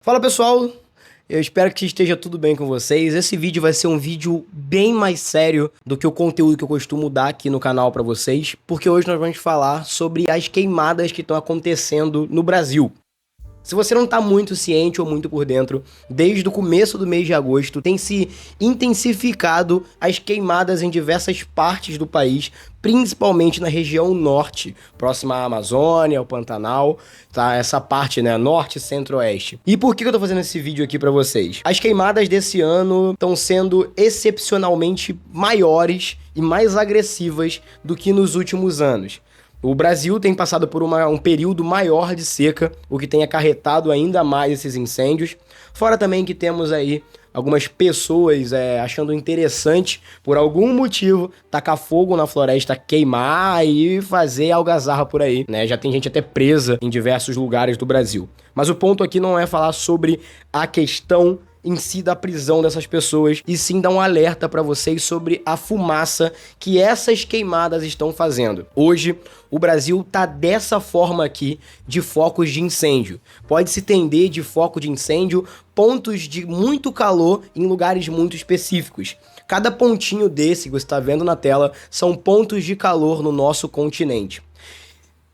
Fala pessoal, eu espero que esteja tudo bem com vocês. Esse vídeo vai ser um vídeo bem mais sério do que o conteúdo que eu costumo dar aqui no canal pra vocês, porque hoje nós vamos falar sobre as queimadas que estão acontecendo no Brasil. Se você não está muito ciente ou muito por dentro, desde o começo do mês de agosto tem se intensificado as queimadas em diversas partes do país, principalmente na região norte, próxima à Amazônia, ao Pantanal, tá? Essa parte, né, norte, centro-oeste. E por que eu tô fazendo esse vídeo aqui para vocês? As queimadas desse ano estão sendo excepcionalmente maiores e mais agressivas do que nos últimos anos. O Brasil tem passado por um período maior de seca, o que tem acarretado ainda mais esses incêndios. Fora também que temos aí algumas pessoas achando interessante, por algum motivo, tacar fogo na floresta, queimar e fazer algazarra por aí, né? Já tem gente até presa em diversos lugares do Brasil. Mas o ponto aqui não é falar sobre a questão em si da prisão dessas pessoas, e sim dar um alerta para vocês sobre a fumaça que essas queimadas estão fazendo. Hoje, o Brasil tá dessa forma aqui de focos de incêndio. Pode se entender de foco de incêndio, pontos de muito calor em lugares muito específicos. Cada pontinho desse que você está vendo na tela são pontos de calor no nosso continente.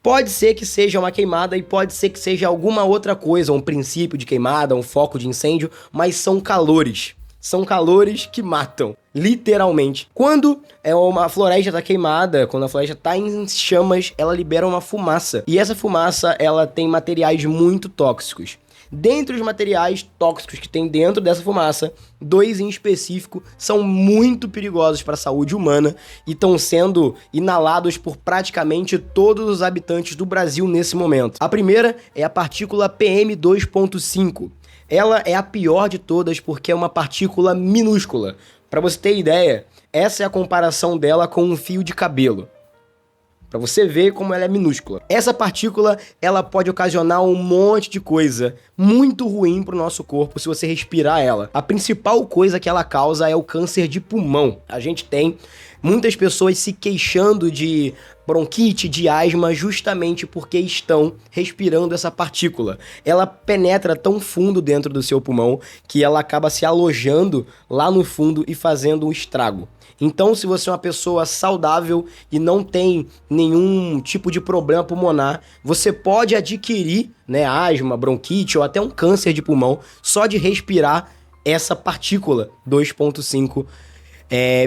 Pode ser que seja uma queimada e pode ser que seja alguma outra coisa, um princípio de queimada, um foco de incêndio, mas são calores. São calores que matam, literalmente. Quando uma floresta está queimada, quando a floresta está em chamas, ela libera uma fumaça. E essa fumaça, ela tem materiais muito tóxicos. Dentre os materiais tóxicos que tem dentro dessa fumaça, dois em específico são muito perigosos para a saúde humana e estão sendo inalados por praticamente todos os habitantes do Brasil nesse momento. A primeira é a partícula PM2.5. Ela é a pior de todas porque é uma partícula minúscula. Para você ter ideia, essa é a comparação dela com um fio de cabelo. Pra você ver como ela é minúscula. Essa partícula, ela pode ocasionar um monte de coisa muito ruim pro nosso corpo se você respirar ela. A principal coisa que ela causa é o câncer de pulmão. A gente tem muitas pessoas se queixando de bronquite, de asma, justamente porque estão respirando essa partícula. Ela penetra tão fundo dentro do seu pulmão que ela acaba se alojando lá no fundo e fazendo um estrago. Então, se você é uma pessoa saudável e não tem nenhum tipo de problema pulmonar, você pode adquirir, né, asma, bronquite ou até um câncer de pulmão só de respirar essa partícula 2.5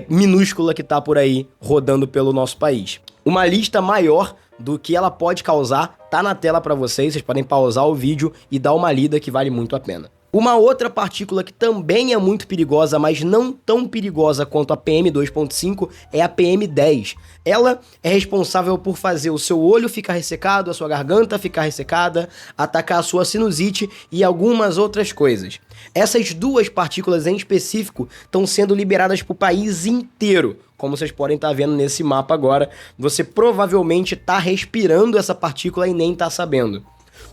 minúscula que tá por aí rodando pelo nosso país. Uma lista maior do que ela pode causar tá na tela para vocês podem pausar o vídeo e dar uma lida que vale muito a pena. Uma outra partícula que também é muito perigosa, mas não tão perigosa quanto a PM2.5, é a PM10. Ela é responsável por fazer o seu olho ficar ressecado, a sua garganta ficar ressecada, atacar a sua sinusite e algumas outras coisas. Essas duas partículas em específico estão sendo liberadas para o país inteiro. Como vocês podem estar vendo nesse mapa agora, você provavelmente está respirando essa partícula e nem está sabendo.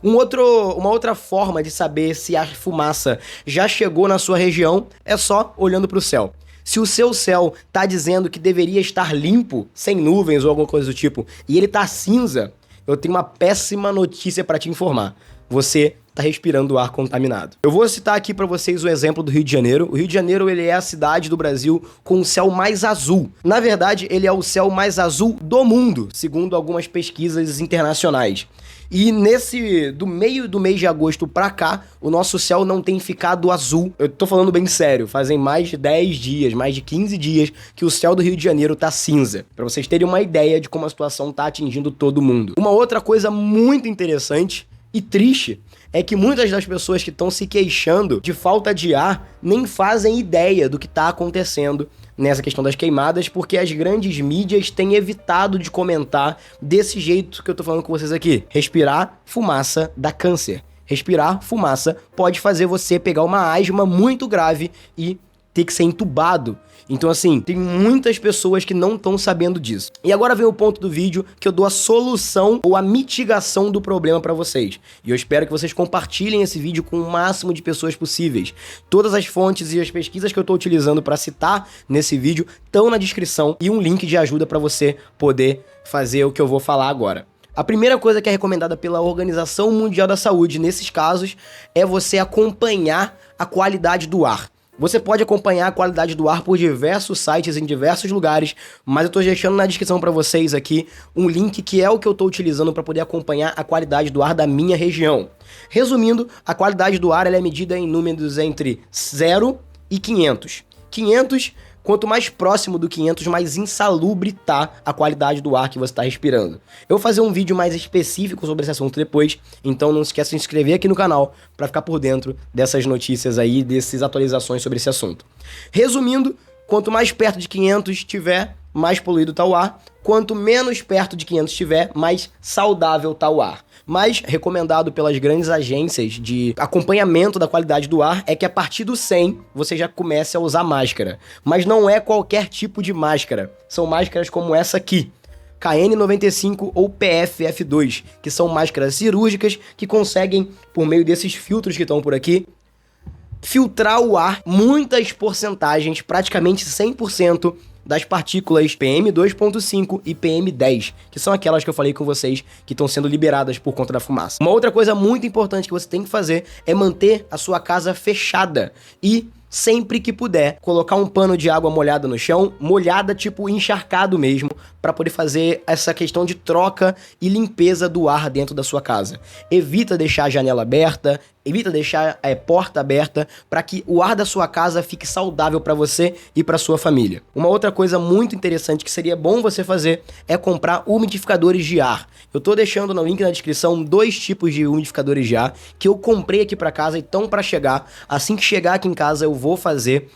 Uma outra forma de saber se a fumaça já chegou na sua região é só olhando para o céu. Se o seu céu tá dizendo que deveria estar limpo, sem nuvens ou alguma coisa do tipo, e ele tá cinza, eu tenho uma péssima notícia para te informar. Você tá respirando ar contaminado. Eu vou citar aqui para vocês o exemplo do Rio de Janeiro. O Rio de Janeiro, ele é a cidade do Brasil com o céu mais azul. Na verdade, ele é o céu mais azul do mundo, segundo algumas pesquisas internacionais. E do meio do mês de agosto pra cá, o nosso céu não tem ficado azul. Eu tô falando bem sério, fazem mais de 10 dias, mais de 15 dias que o céu do Rio de Janeiro tá cinza. Pra vocês terem uma ideia de como a situação tá atingindo todo mundo. Uma outra coisa muito interessante e triste é que muitas das pessoas que estão se queixando de falta de ar nem fazem ideia do que tá acontecendo nessa questão das queimadas, porque as grandes mídias têm evitado de comentar desse jeito que eu tô falando com vocês aqui. Respirar fumaça dá câncer. Respirar fumaça pode fazer você pegar uma asma muito grave e ter que ser entubado. Então, assim, tem muitas pessoas que não estão sabendo disso. E agora vem o ponto do vídeo que eu dou a solução ou a mitigação do problema pra vocês. E eu espero que vocês compartilhem esse vídeo com o máximo de pessoas possíveis. Todas as fontes e as pesquisas que eu tô utilizando pra citar nesse vídeo estão na descrição e um link de ajuda pra você poder fazer o que eu vou falar agora. A primeira coisa que é recomendada pela Organização Mundial da Saúde nesses casos é você acompanhar a qualidade do ar. Você pode acompanhar a qualidade do ar por diversos sites em diversos lugares, mas eu tô deixando na descrição para vocês aqui um link que é o que eu tô utilizando para poder acompanhar a qualidade do ar da minha região. Resumindo, a qualidade do ar ela é medida em números entre 0 e 500. 500, quanto mais próximo do 500, mais insalubre tá a qualidade do ar que você está respirando. Eu vou fazer um vídeo mais específico sobre esse assunto depois, então não esqueça de se inscrever aqui no canal para ficar por dentro dessas notícias aí, dessas atualizações sobre esse assunto. Resumindo, quanto mais perto de 500 estiver, mais poluído tá o ar. Quanto menos perto de 500 estiver, mais saudável tá o ar. Mas, recomendado pelas grandes agências de acompanhamento da qualidade do ar, é que a partir do 100 você já comece a usar máscara. Mas não é qualquer tipo de máscara. São máscaras como essa aqui, KN95 ou PFF2, que são máscaras cirúrgicas que conseguem, por meio desses filtros que estão por aqui, filtrar o ar, muitas porcentagens, praticamente 100%, das partículas PM2.5 e PM10, que são aquelas que eu falei com vocês que estão sendo liberadas por conta da fumaça. Uma outra coisa muito importante que você tem que fazer é manter a sua casa fechada e, sempre que puder, colocar um pano de água molhada no chão, molhada tipo encharcado mesmo, para poder fazer essa questão de troca e limpeza do ar dentro da sua casa. Evita deixar a janela aberta, evita deixar a porta aberta, para que o ar da sua casa fique saudável para você e para sua família. Uma outra coisa muito interessante que seria bom você fazer é comprar umidificadores de ar. Eu tô deixando no link na descrição 2 tipos de umidificadores de ar que eu comprei aqui para casa e estão para chegar. Assim que chegar aqui em casa eu vou fazer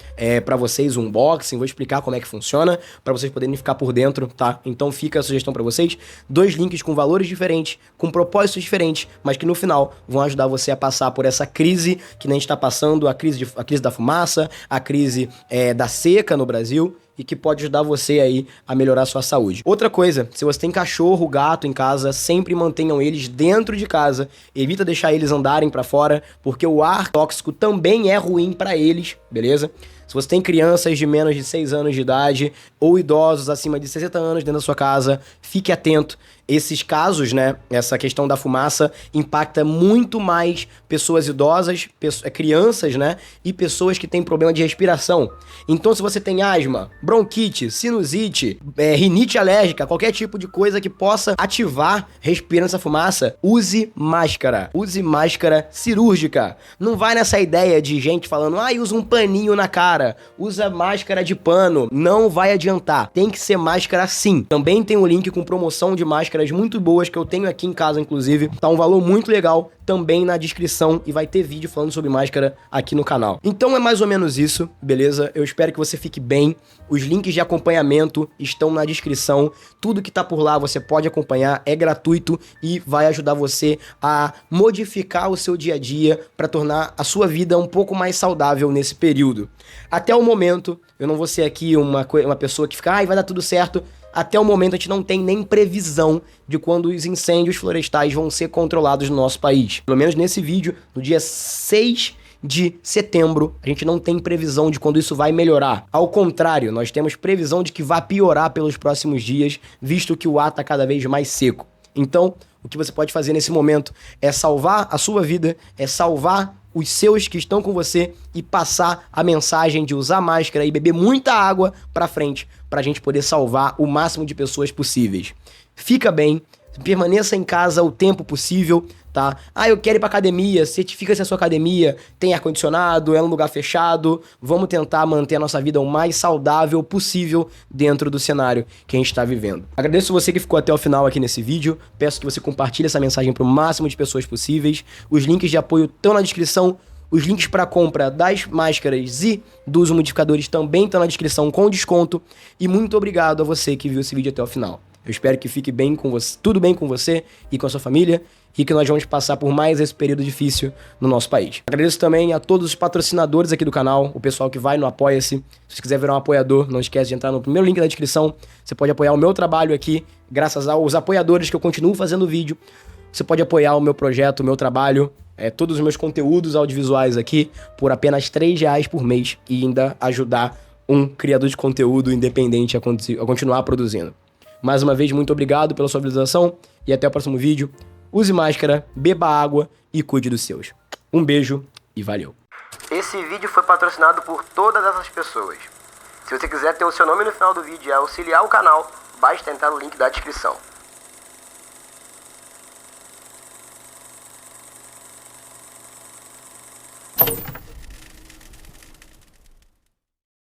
para vocês um unboxing, vou explicar como é que funciona, para vocês poderem ficar por dentro, tá? Então fica a sugestão para vocês, 2 links com valores diferentes, com propósitos diferentes, mas que no final vão ajudar você a passar por essa crise que a gente está passando, a crise da fumaça, a crise da seca no Brasil, e que pode ajudar você aí a melhorar a sua saúde. Outra coisa, se você tem cachorro, gato em casa, sempre mantenham eles dentro de casa, evita deixar eles andarem para fora, porque o ar tóxico também é ruim para eles, beleza? Se você tem crianças de menos de 6 anos de idade ou idosos acima de 60 anos dentro da sua casa, fique atento. Esses casos, né, essa questão da fumaça impacta muito mais pessoas idosas, crianças, né, e pessoas que têm problema de respiração. Então, se você tem asma, bronquite, sinusite, rinite alérgica, qualquer tipo de coisa que possa ativar respirando essa fumaça, use máscara. Use máscara cirúrgica. Não vai nessa ideia de gente falando, usa um paninho na cara, usa máscara de pano. Não vai adiantar. Tem que ser máscara sim. Também tem um link com promoção de máscara muito boas que eu tenho aqui em casa, inclusive. Tá um valor muito legal também na descrição e vai ter vídeo falando sobre máscara aqui no canal. Então é mais ou menos isso, beleza? Eu espero que você fique bem. Os links de acompanhamento estão na descrição. Tudo que tá por lá você pode acompanhar, é gratuito e vai ajudar você a modificar o seu dia a dia para tornar a sua vida um pouco mais saudável nesse período. Até o momento, eu não vou ser aqui uma pessoa que fica, vai dar tudo certo. Até o momento a gente não tem nem previsão de quando os incêndios florestais vão ser controlados no nosso país. Pelo menos nesse vídeo, no dia 6 de setembro, a gente não tem previsão de quando isso vai melhorar. Ao contrário, nós temos previsão de que vai piorar pelos próximos dias, visto que o ar está cada vez mais seco. Então, o que você pode fazer nesse momento é salvar a sua vida, é salvar os seus que estão com você e passar a mensagem de usar máscara e beber muita água pra frente, pra gente poder salvar o máximo de pessoas possíveis. Fica bem, permaneça em casa o tempo possível, tá? Eu quero ir pra academia, certifica se a sua academia tem ar-condicionado, é um lugar fechado. Vamos tentar manter a nossa vida o mais saudável possível dentro do cenário que a gente tá vivendo. Agradeço você que ficou até o final aqui nesse vídeo, peço que você compartilhe essa mensagem pro máximo de pessoas possíveis. Os links de apoio estão na descrição, os links para compra das máscaras e dos umidificadores também estão na descrição com desconto. E muito obrigado a você que viu esse vídeo até o final. Eu espero que fique bem com você, tudo bem com você e com a sua família, e que nós vamos passar por mais esse período difícil no nosso país. Agradeço também a todos os patrocinadores aqui do canal, o pessoal que vai no Apoia-se. Se você quiser virar um apoiador, não esquece de entrar no primeiro link da descrição. Você pode apoiar o meu trabalho aqui, graças aos apoiadores que eu continuo fazendo vídeo. Você pode apoiar o meu projeto, o meu trabalho, todos os meus conteúdos audiovisuais aqui, por apenas R$3 por mês, e ainda ajudar um criador de conteúdo independente a continuar produzindo. Mais uma vez, muito obrigado pela sua visualização e até o próximo vídeo. Use máscara, beba água e cuide dos seus. Um beijo e valeu. Esse vídeo foi patrocinado por todas essas pessoas. Se você quiser ter o seu nome no final do vídeo e auxiliar o canal, basta entrar no link da descrição.